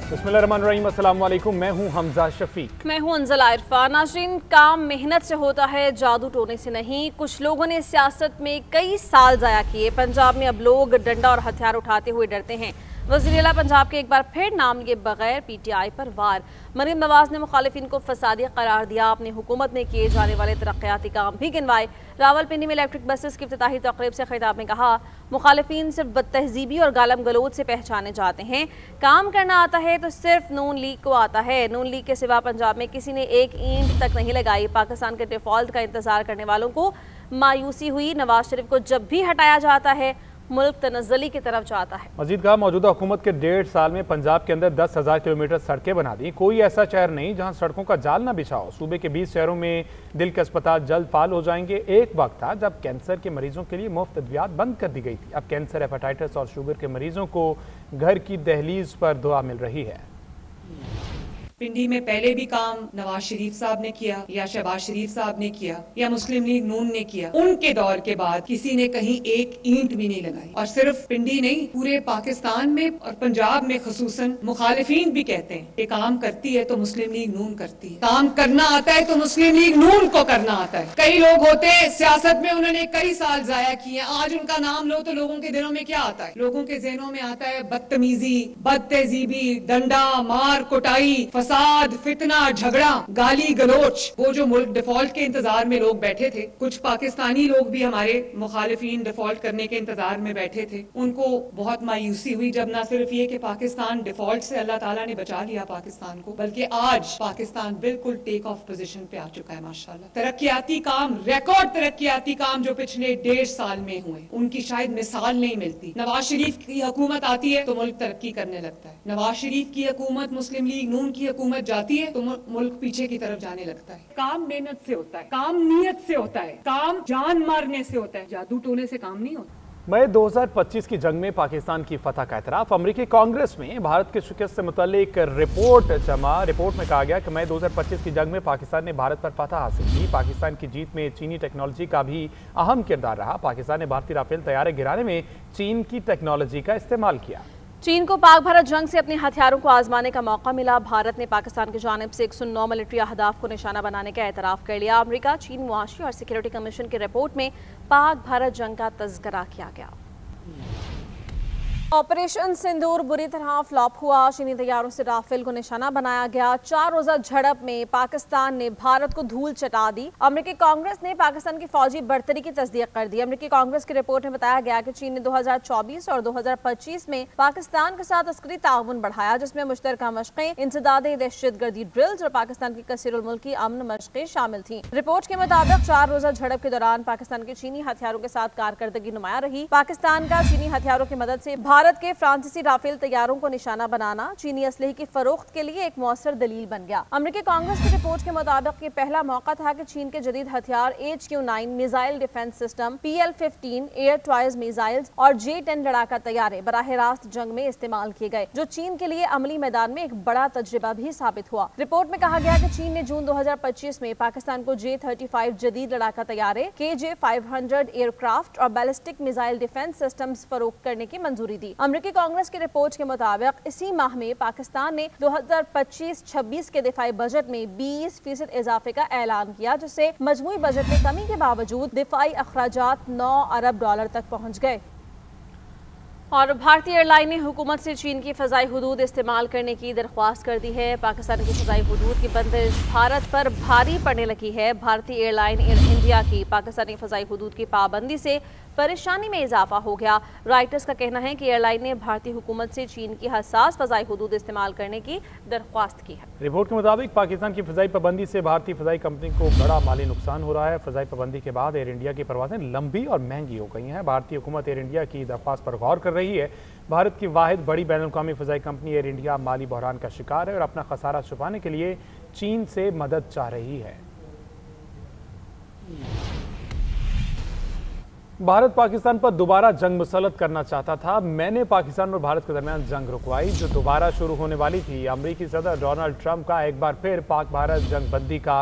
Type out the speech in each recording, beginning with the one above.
बिस्मिल्लाहिर्रहमानिर्रहीम, अस्सलाम वालेकुम। मैं हूं हमजा शफीक। मैं हूं अंजला इरफान। नाज़रीन, काम मेहनत से होता है, जादू टोने से नहीं। कुछ लोगों ने सियासत में कई साल ज़ाया किए। पंजाब में अब लोग डंडा और हथियार उठाते हुए डरते हैं। वज़ीर आला पंजाब के एक बार फिर नाम लिए बगैर PTI पर वार। मरीम नवाज ने मुखालिफिन को फसादी करार दिया। अपनी हुकूमत में किए जाने वाले तरक्याती काम भी गिनवाए। रावलपिंडी में इलेक्ट्रिक बसेस की इफ्तिताही तकरीब से खिताब में कहा, मुखालिफिन सिर्फ बदतहजीबी और गालम गलोच से पहचाने जाते हैं। काम करना आता है तो सिर्फ नून लीग को आता है। नून लीग के सिवा पंजाब में किसी ने एक ईंट तक नहीं लगाई। पाकिस्तान के डिफॉल्ट का इंतजार करने वालों को मायूसी हुई। नवाज शरीफ को जब भी हटाया जाता है, मुल्क तनज़्ज़ुली की तरफ जाता है। मजीद कहा, मौजूदा हुकूमत के 1.5 साल में पंजाब के अंदर 10,000 किलोमीटर सड़कें बना दी। कोई ऐसा शहर नहीं जहां सड़कों का जाल ना बिछाओ। सूबे के 20 शहरों में दिल के अस्पताल जल्द फाल हो जाएंगे। एक वक्त था जब कैंसर के मरीजों के लिए मुफ्त अद्वियात बंद कर दी गई थी। अब कैंसर, हेपेटाइटिस और शुगर के मरीजों को घर की दहलीज पर दुआ मिल रही है। पिंडी में पहले भी काम नवाज शरीफ साहब ने किया या शहबाज शरीफ साहब ने किया या मुस्लिम लीग नून ने किया। उनके दौर के बाद किसी ने कहीं एक ईंट भी नहीं लगाई। और सिर्फ पिंडी नहीं, पूरे पाकिस्तान में और पंजाब में खसूसन मुखालिफिन भी कहते हैं कि काम करती है तो मुस्लिम लीग नून करती है। काम करना आता है तो मुस्लिम लीग नून को करना आता है। कई लोग होते हैं सियासत में, उन्होंने कई साल जाया किए, आज उनका नाम लो तो लोगों के दिलों में क्या आता है? लोगों के जहनों में आता है बदतमीजी, बदतहजीबी, डंडा मार कुटाई, फसाद, फितना, झगड़ा, गाली गलोच। वो जो मुल्क डिफॉल्ट के इंतजार में लोग बैठे थे, कुछ पाकिस्तानी लोग भी हमारे मुखालिफिन डिफॉल्ट करने के इंतजार में बैठे थे, उनको बहुत मायूसी हुई जब ना सिर्फ ये कि पाकिस्तान डिफॉल्ट से अल्लाह ताला ने बचा लिया पाकिस्तान को, बल्कि आज पाकिस्तान बिल्कुल टेक ऑफ पोजीशन पे आ चुका है। माशाल्लाह, तरक्याती काम, रिकॉर्ड तरक्याती काम जो पिछले 1.5 साल में हुए, उनकी शायद मिसाल नहीं मिलती। नवाज शरीफ की हुकूमत आती है तो मुल्क तरक्की करने लगता है। नवाज शरीफ की हुकूमत, मुस्लिम लीग नून की हुकूमत जाती है तो मुल्क पीछे की तरफ जाने लगता है। काम मेहनत से होता है, काम नीयत से होता है, काम जान मारने से होता है, जादू टोने से काम नहीं होता। मई 2025 की जंग में पाकिस्तान की फतह का एतराफ। अमरीकी कांग्रेस में भारत की शिकस्त से मुतल्लिक रिपोर्ट जमा। रिपोर्ट में कहा गया कि मई 2025 की जंग में पाकिस्तान ने भारत पर फतह हासिल की। पाकिस्तान की जीत में चीनी टेक्नोलॉजी का भी अहम किरदार रहा। पाकिस्तान ने भारतीय राफेल तैयारे गिराने में चीन की टेक्नोलॉजी का इस्तेमाल किया। चीन को पाक भारत जंग से अपने हथियारों को आजमाने का मौका मिला। भारत ने पाकिस्तान की जानिब से 109 मिलिट्री अहदाफ को निशाना बनाने का एतराफ़ कर लिया। अमेरिका, चीन, मुआशी और सिक्योरिटी कमीशन की रिपोर्ट में पाक भारत जंग का तज़किरा किया गया। ऑपरेशन सिंदूर बुरी तरह फ्लॉप हुआ। चीनी तैयारों से राफेल को निशाना बनाया गया। 4 रोज़ा झड़प में पाकिस्तान ने भारत को धूल चटा दी। अमेरिकी कांग्रेस ने पाकिस्तान की फौजी बढ़तरी की तस्दीक कर दी। अमेरिकी कांग्रेस की रिपोर्ट में बताया गया कि चीन ने 2024 और 2025 में पाकिस्तान के साथ अस्करी ताउन बढ़ाया, जिसमें मुश्तरका मशक़ें, इंसदादी दहशतगर्दी ड्रिल्स और पाकिस्तान की कसीरुल मुल्की अमन मशक़ें शामिल थीं। रिपोर्ट के मुताबिक 4 रोज़ा झड़प के दौरान पाकिस्तान के चीनी हथियारों के साथ कारकर्दगी नुमाया रही। पाकिस्तान का चीनी हथियारों की मदद से भारत के फ्रांसीसी राफेल तैयारों को निशाना बनाना चीनी असलहे की फरोख्त के लिए एक मौसर दलील बन गया। अमेरिकी कांग्रेस की रिपोर्ट के मुताबिक ये पहला मौका था कि चीन के जदीद हथियार HQ-9 missile defence system, PL-15 air twice missiles और J-10 लड़ाका तैयारे बराह रास्त जंग में इस्तेमाल किए गए, जो चीन के लिए अमली मैदान में एक बड़ा तजुर्बा भी साबित हुआ। रिपोर्ट में कहा गया कि चीन ने जून 2025 में पाकिस्तान को J-35 जदीद लड़ाका तैयारे, KJ-500 एयरक्राफ्ट और बैलिस्टिक मिसाइल डिफेंस सिस्टम्स फरोख्त करने की मंजूरी दी। अमेरिकी कांग्रेस की रिपोर्ट के मुताबिक इसी माह में पाकिस्तान ने 2025-26 के दिफाई बजट में 20% इजाफे का ऐलान किया, जिससे मजमूई बजट में कमी के बावजूद दिफाई अखराजात $9 अरब तक पहुंच गए। और भारतीय एयरलाइन ने हुकूमत से चीन की फ़ज़ाई हुदूद इस्तेमाल करने की दरख्वास्त कर दी है। पाकिस्तान की फ़ज़ाई हुदूद की बंदिश भारत पर भारी पड़ने लगी है। भारतीय एयरलाइन एयर इंडिया की पाकिस्तानी फ़ज़ाई हुदूद की पाबंदी से परेशानी में इजाफा हो गया। राइटर्स का कहना है कि एयरलाइन ने भारतीय हुकूमत से चीन की हसास फ़ज़ाई हुदूद इस्तेमाल करने की दरख्वास्त की है। रिपोर्ट के मुताबिक पाकिस्तान की फ़ज़ाई पाबंदी से भारतीय फ़ज़ाई कंपनी को बड़ा माली नुकसान हो रहा है। फ़ज़ाई पाबंदी के बाद एयर इंडिया की परवाज़ें लंबी और महंगी हो गई हैं। भारतीय हुकूमत एयर इंडिया की दरख्वास्त पर गौर कर रही है। भारत की वाहिद बड़ी बैनुल-अक़वामी फ़ज़ाई कंपनी एयर इंडिया माली बहरान का शिकार है और अपना खसारा छुपाने के लिए चीन से मदद चाह रही है। भारत पाकिस्तान पर दोबारा जंग मुसल्लत करना चाहता था। मैंने पाकिस्तान और भारत के दरमियान जंग रुकवाई जो दोबारा शुरू होने वाली थी। अमरीकी सदर डोनाल्ड ट्रंप का एक बार फिर पाक भारत जंग बंदी का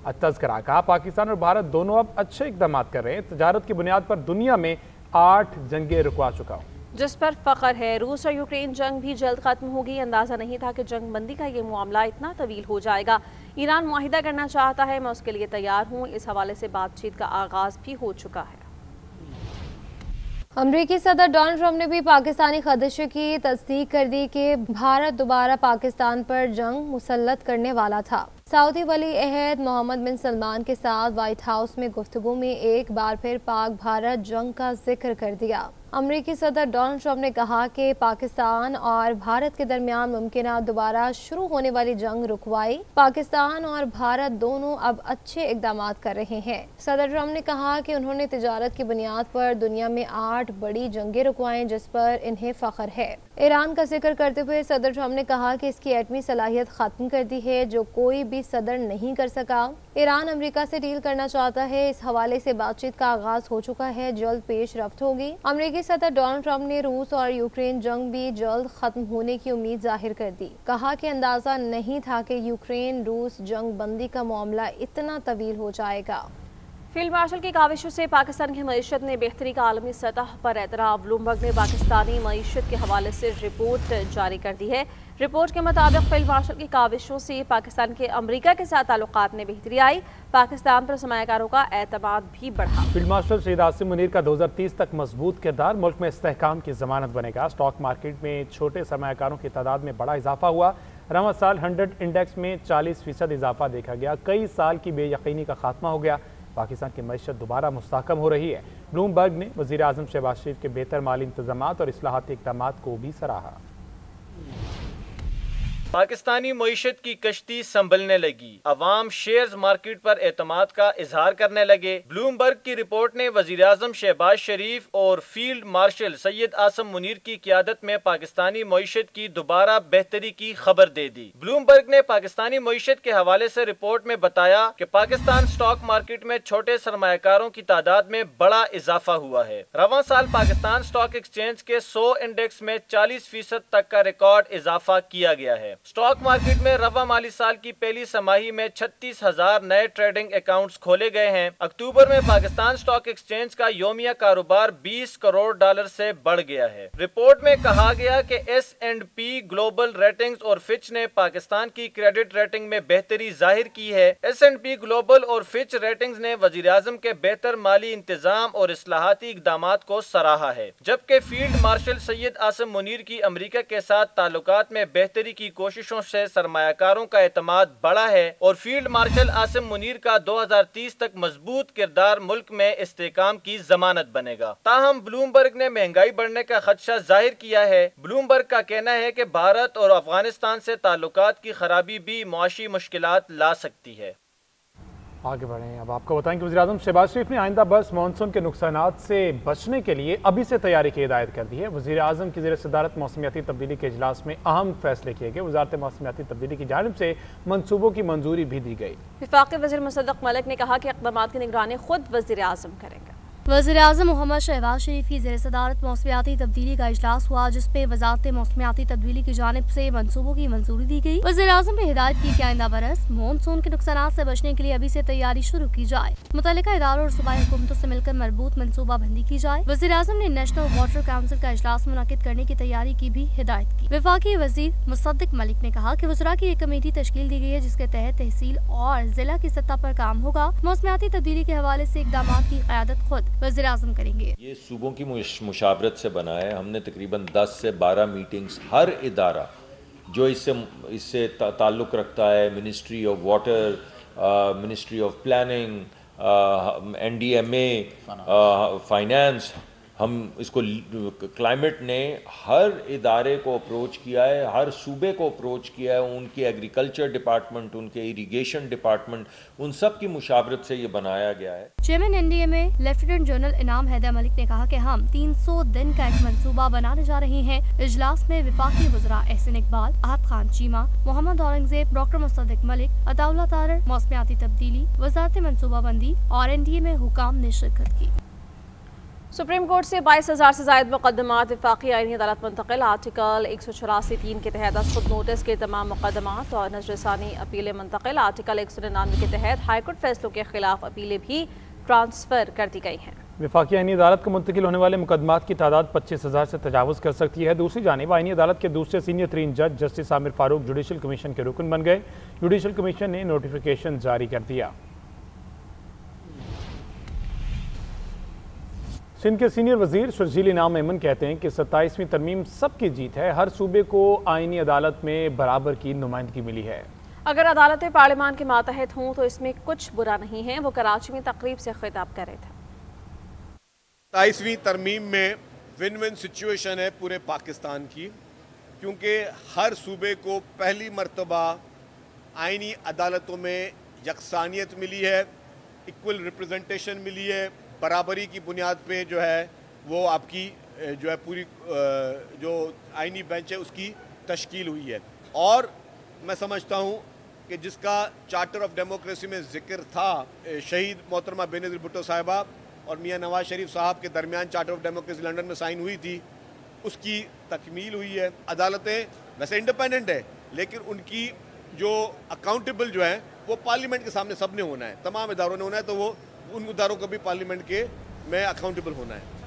तज़किरा। कहा, पाकिस्तान और भारत दोनों अब अच्छे इक़दाम कर रहे हैं। तजारत की बुनियाद पर दुनिया में 8 जंगें रुकवा चुका हूँ। जिस पर फख्र है। रूस और यूक्रेन जंग भी जल्द खत्म होगी। अंदाजा नहीं था कि जंग बंदी का ये मामला इतना तवील हो जाएगा। ईरान मुआहिदा करना चाहता है, मैं उसके लिए तैयार हूँ। इस हवाले से बातचीत का आगाज भी हो चुका है। अमरीकी सदर डोनाल्ड ट्रंप ने भी पाकिस्तानी खदशे की तस्दीक कर दी कि भारत दोबारा पाकिस्तान पर जंग मुसल्लत करने वाला था। सऊदी वली अहद मोहम्मद बिन सलमान के साथ व्हाइट हाउस में गुफ्तगू में एक बार फिर पाक भारत जंग का जिक्र कर दिया। अमरीकी सदर डोनाल्ड ट्रंप ने कहा कि पाकिस्तान और भारत के दरमियान मुमकिन दोबारा शुरू होने वाली जंग रुकवाई पाकिस्तान और भारत दोनों अब अच्छे इकदाम कर रहे हैं। सदर ट्रंप ने कहा कि उन्होंने तिजारत की बुनियाद पर दुनिया में 8 बड़ी जंगें रुकवाई जिस पर इन्हें फख्र है। ईरान का जिक्र करते हुए सदर ट्रंप ने कहा कि इसकी एटमी सलाहियत खत्म कर दी है जो कोई भी सदर नहीं कर सका। ईरान अमेरिका से डील करना चाहता है। इस हवाले से बातचीत का आगाज हो चुका है, जल्द पेश रफ्त होगी। अमेरिकी सदर डोनाल्ड ट्रंप ने रूस और यूक्रेन जंग भी जल्द खत्म होने की उम्मीद जाहिर कर दी। कहा कि अंदाजा नहीं था कि यूक्रेन रूस जंग बंदी का मामला इतना तवील हो जाएगा। फील्ड मार्शल की काविशों से पाकिस्तान की मईशत ने बेहतरी का आलमी सतह पर एतराफ़। ब्लूमबर्ग ने पाकिस्तानी मईशत के हवाले से रिपोर्ट जारी कर दी है। रिपोर्ट के मुताबिक फील्ड मार्शल की काविशों से पाकिस्तान के अमरीका के साथ ताल्लुकात में बेहतरी आई। पाकिस्तान पर सरमायाकारों का एतमाद भी बढ़ा। फील्ड मार्शल शहीद आसिम मुनीर का 2030 तक मजबूत किरदार मुल्क में इस्तेहकाम की जमानत बनेगा। स्टॉक मार्केट में छोटे सरमायाकारों की तादाद में बड़ा इजाफा हुआ। रवां साल 100 इंडेक्स में 40% इजाफा देखा गया। कई साल की बेयकीनी का खात्मा हो गया। पाकिस्तान की मईशत दोबारा मुस्तहकम हो रही है। ब्लूमबर्ग ने वज़ीर आज़म शहबाज शरीफ के बेहतर माली इंतजामात और इस्लाहाती इक़दामात को भी सराहा। पाकिस्तानी मईशत की कश्ती संभलने लगी। अवाम शेयर्स मार्केट पर एतमाद का इजहार करने लगे। ब्लूमबर्ग की रिपोर्ट ने वज़ीर आज़म शहबाज शरीफ और फील्ड मार्शल सैयद आसिम मुनीर की क़ियादत में पाकिस्तानी मईशत की दोबारा बेहतरी की खबर दे दी। ब्लूमबर्ग ने पाकिस्तानी मईशत के हवाले से रिपोर्ट में बताया कि पाकिस्तान स्टॉक मार्केट में छोटे सरमायाकारों की तादाद में बड़ा इजाफा हुआ है। रवां साल पाकिस्तान स्टॉक एक्सचेंज के 100 इंडेक्स में 40% तक का रिकॉर्ड इजाफा किया गया है। स्टॉक मार्केट में रवा माली साल की पहली समाही में 36,000 नए ट्रेडिंग अकाउंट्स खोले गए हैं। अक्टूबर में पाकिस्तान स्टॉक एक्सचेंज का योमिया कारोबार $20 करोड़ से बढ़ गया है। रिपोर्ट में कहा गया कि S&P ग्लोबल रेटिंग्स और फिच ने पाकिस्तान की क्रेडिट रेटिंग में बेहतरी जाहिर की है। S&P ग्लोबल और फिच रेटिंग्स ने वजीर आजम के बेहतर माली इंतजाम और इस्लाहाती इक़दामात को सराहा है, जबकि फील्ड मार्शल सैयद आसिम मुनीर की अमरीका के साथ ताल्लुकात में बेहतरी की कोशिशों से सरमायाकारों का एतमाद बढ़ा है और फील्ड मार्शल आसिम मुनीर का 2030 तक मजबूत किरदार मुल्क में इस्तेहकाम की जमानत बनेगा। ताहम ब्लूमबर्ग ने महंगाई बढ़ने का खदशा जाहिर किया है। ब्लूमबर्ग का कहना है कि भारत और अफगानिस्तान से ताल्लुकात की खराबी भी मुआशी मुश्किलात ला सकती है। आगे बढ़ें। अब आपको बताएं कि वज़ीर-ए-आज़म शहबाज शरीफ ने आइंदा बरस मानसून के नुकसानात से बचने के लिए अभी से तैयारी की हिदायत कर दी है। वज़ीर-ए-आज़म की ज़ेर सदारत मौसमियाती तब्दीली के इजलास में अहम फैसले किए गए। वज़ारत मौसमियाती तब्दीली की जानिब से मनसूबों की मंजूरी भी दी गई। वफाकी वज़ीर मुसद्दक़ मलिक ने कहा कि इक़दामात की निगरानी खुद वज़ीर-ए-आज़म करेंगे। वज़ीर-ए-आज़म मोहम्मद शहबाज शरीफ की ज़ेर सदारत मौसमियाती तब्दीली का इजलास हुआ, जिसमें वज़ारत मौसमियाती तब्दीली की जानिब से मनसूबों की मंजूरी दी गई। वज़ीर-ए-आज़म ने हिदायत की कि आइंदा बरस मानसून के नुकसानात से बचने के लिए अभी से तैयारी शुरू की जाए। मुतल्लिका इदारों और सूबाई हुकूमतों से मिलकर मरबूत मनसूबा बंदी की जाए। वज़ीर-ए-आज़म ने नेशनल वाटर काउंसिल का इजलास मुनक़िद करने की तैयारी की भी हिदायत की। वफाकी वज़ीर मुसद्दक़ मलिक ने कहा कि वज़रा की एक कमेटी तश्कील दी गई है, जिसके तहत तहसील और जिला की सतह पर काम होगा। मौसमियाती तब्दीली के हवाले से इक़दामात की क़यादत खुद वज़ीर-ए-आज़म करेंगे। ये सूबों की मुशावरत से बना है। हमने तकरीबन 10 से 12 मीटिंग्स हर इदारा जो इससे ताल्लुक़ रखता है, ministry of water, ministry of planning, NDMA, finance, हम इसको क्लाइमेट ने हर इदारे को अप्रोच किया है, हर सूबे को अप्रोच किया है। उनके एग्रीकल्चर डिपार्टमेंट, उनके इरिगेशन डिपार्टमेंट, उन सब की मुशावरत से ये बनाया गया है। चेयरमैन NDMA लेफ्टिनेंट जनरल इनाम हैदर मलिक ने कहा कि हम 300 दिन का एक मंसूबा बनाने जा रहे हैं। इजलास में वफाकी वज़रा एहसन इकबाल, आहत खान चीमा, मोहम्मद औरंगजेब, डॉक्टर मुसद्दक़ मलिक, अताउल्लाह तारर, मौसमियाती तब्दीली, वज़ारत मनसूबाबंदी और NDMA हुकाम ने शिरकत की। सुप्रीम कोर्ट से 22,000 से ज़ायद मुकदमात वफाकी आईनी अदालत मुंतकिल। आर्टिकल 184(3) के तहत खुद नोटिस के तमाम मुकदमात और नजरसानी अपीलें मुंतकिल। आर्टिकल 199 के तहत हाईकोर्ट फैसलों के खिलाफ अपीलें भी ट्रांसफ़र कर दी गई हैं। वफाकी आईनी अदालत को मुंतकिल होने वाले मुकदमात की तादाद 25,000 से तजावुज़ कर सकती है। दूसरी जानिब आईनी अदालत के दूसरे सीनियर तरीन जज justice Aamir Farooq judicial commission के रुकन बन गए। जुडिशल कमीशन ने नोटिफिकेशन जारी कर दिया। सिंध के सीनियर वजीर शर्जील इनाम मेमन कहते हैं कि 27वीं तरमीम सबकी जीत है। हर सूबे को आईनी अदालत में बराबर की नुमाइंदगी मिली है। अगर अदालतें पार्लियामान के मातहत हों तो इसमें कुछ बुरा नहीं है। वो कराची में तकरीब से खिताब कर रहे थे। 27वीं तरमीम में विन विन सिचुएशन है पूरे पाकिस्तान की, क्योंकि हर सूबे को पहली मर्तबा आईनी अदालतों में यकसानियत मिली है, इक्वल रिप्रेजेंटेशन मिली है, बराबरी की बुनियाद पे जो है वो आपकी जो है पूरी जो आईनी बेंच है उसकी तश्कील हुई है। और मैं समझता हूँ कि जिसका चार्टर ऑफ डेमोक्रेसी में जिक्र था, शहीद मोहतरमा बेनज़ीर भुट्टो साहिबा और मियाँ नवाज शरीफ साहब के दरमियान चार्टर ऑफ डेमोक्रेसी लंदन में साइन हुई थी, उसकी तकमील हुई है। अदालतें वैसे इंडिपेंडेंट है, लेकिन उनकी जो अकाउंटेबल जो है वो पार्लियामेंट के सामने सब ने होना है, तमाम इदारों ने होना है, तो वो उन इदारों को भी पार्लियामेंट के में अकाउंटेबल होना है।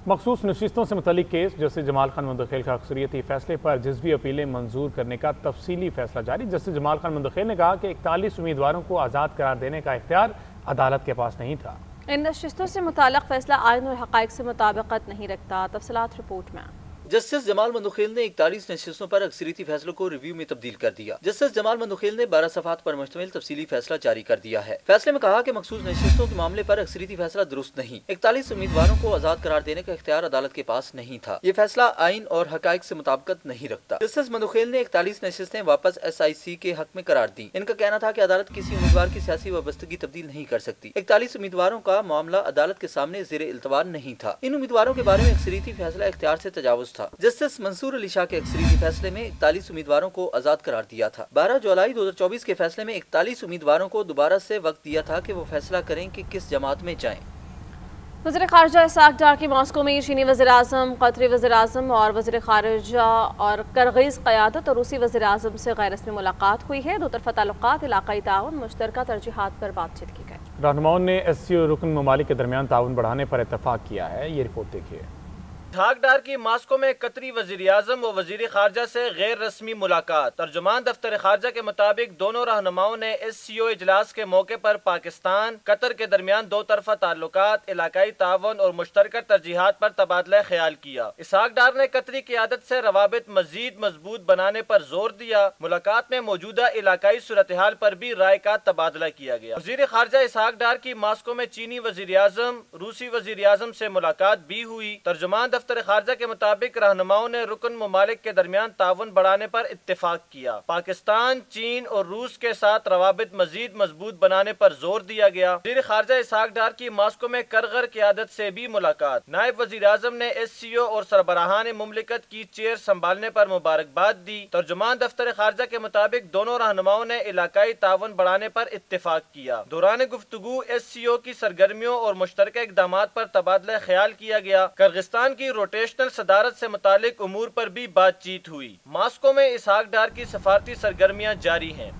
मखसूस नशिस्तों से मुतल्लिक केस जस्टिस जमाल खान मुंतखिल का अक्सरियती फैसले पर जज़वी अपीलें मंजूर करने का तफसीली फैसला जारी। जस्टिस जमाल खान मुंतखिल ने कहा कि 41 उम्मीदवारों को आज़ाद करार देने का इख्तियार अदालत के पास नहीं था। इन नशिस्तों से मुताल्लिक फैसला आइन और हक़ाइक़ से मुताबिकत नहीं रखता। तफसीलात रिपोर्ट में। जस्टिस जमाल मंदुखिल ने 41 नशिस्तों पर अक्सरियती फैसलों को रिव्यू में तब्दील कर दिया। जस्टिस जमाल मंदुखिल ने 12 सफ़हात पर मुश्तमिल तफसीली फैसला जारी कर दिया है। फैसले में कहा कि मखसूस नशिस्तों के मामले पर अक्सरियती फैसला दुरुस्त नहीं, 41 उम्मीदवारों को आज़ाद करार देने का इख्तियार अदालत के पास नहीं था। ये फैसला आइन और हक़ाइक़ से मुताबिकत नहीं रखता। जस्टिस मंदुखिल ने 41 नशिस्तें वापस SIC के हक में करार दी। इनका कहना था कि अदालत किसी उम्मीदवार की सियासी वाबस्तगी तब्दील नहीं कर सकती। 41 उम्मीदवारों का मामला अदालत के सामने ज़ेर इल्तवा नहीं था। इन उम्मीदवारों के बारे में अक्सरियती फैसला इख्तियार से तजावुज़ था। जस्टिस मंसूर अली शाह के अक्सरियती फैसले में 41 उम्मीदवारों को आज़ाद करार दिया था। 12 जुलाई 2024 के फैसले में 41 उम्मीदवारों को दोबारा से वक्त दिया था कि वो फैसला करें कि किस जमात में जाएं। वज़ीर ख़ारिजा इसाक डार की मॉस्को में चीनी वज़ीर-ए-आज़म, कतरी वज़ीर-ए-आज़म और वज़ीर ख़ारिजा और किर्गिज़ क़यादत और रूसी वज़ीर-ए-आज़म से गैर रस्मी मुलाकात हुई है। दो तरफ़ा ताल्लुकात, इलाक़ाई ताउन, मुश्तरका तरजीहात पर बातचीत की गई। रहनुमाओं ने SCO रुकन ममालिक के दरमियान ताउन बढ़ाने पर इत्तफ़ाक़ किया है। ये रिपोर्ट देखिए। इस्हाक डार की मास्को में कतरी वज़ीर-ए-आज़म व वज़ीर ख़ारिजा से गैर रस्मी मुलाकात। तर्जुमान दफ्तर ख़ारिजा के मुताबिक दोनों रहनुमाओं ने SCO इजलास के मौके पर पाकिस्तान कतर के दरमियान दो तरफा ताल्लुकात, इलाकाई तावन और मुश्तरका तरजीहात पर तबादला ख्याल किया। इस्हाक डार ने कतरी क़यादत से रवाबित मज़ीद मजबूत बनाने पर जोर दिया। मुलाकात में मौजूदा इलाकाई सूरत हाल पर भी राय का तबादला किया गया। वज़ीर ख़ारिजा इस्हाक डार की मास्को में चीनी वज़ीर-ए-आज़म, रूसी वज़ीर-ए-आज़म से मुलाकात भी हुई। तर्जुमान दफ्तर ख़ारिजा के मुताबिक रहनुमाओं ने रुकन ममालिक के दरमियान ताउन बढ़ाने पर इत्तेफाक किया। पाकिस्तान, चीन और रूस के साथ रवाबित मजीद मजबूत बनाने पर जोर दिया गया। वज़ीर ख़ारिजा इस्हाक डार की मास्को में करगर क़यादत से भी मुलाकात। नायब वज़ीर आज़म ने SCO और सरबराहान मुमलिकत की चेयर संभालने पर मुबारकबाद दी। तर्जुमान दफ्तर ख़ारिजा के मुताबिक दोनों रहनुमाओं ने इलाकाई ताउन बढ़ाने पर इत्तेफाक किया। दौरान गुफ्तगू SCO की सरगर्मियों और मुश्तरका इक़दामात पर तबादला ख्याल किया गया। किर्गिस्तान की रोटेशनल सदारत से मुतालिक उमूर पर भी बातचीत हुई। मास्को में इस्हाक डार की सफारती सरगर्मियां जारी हैं।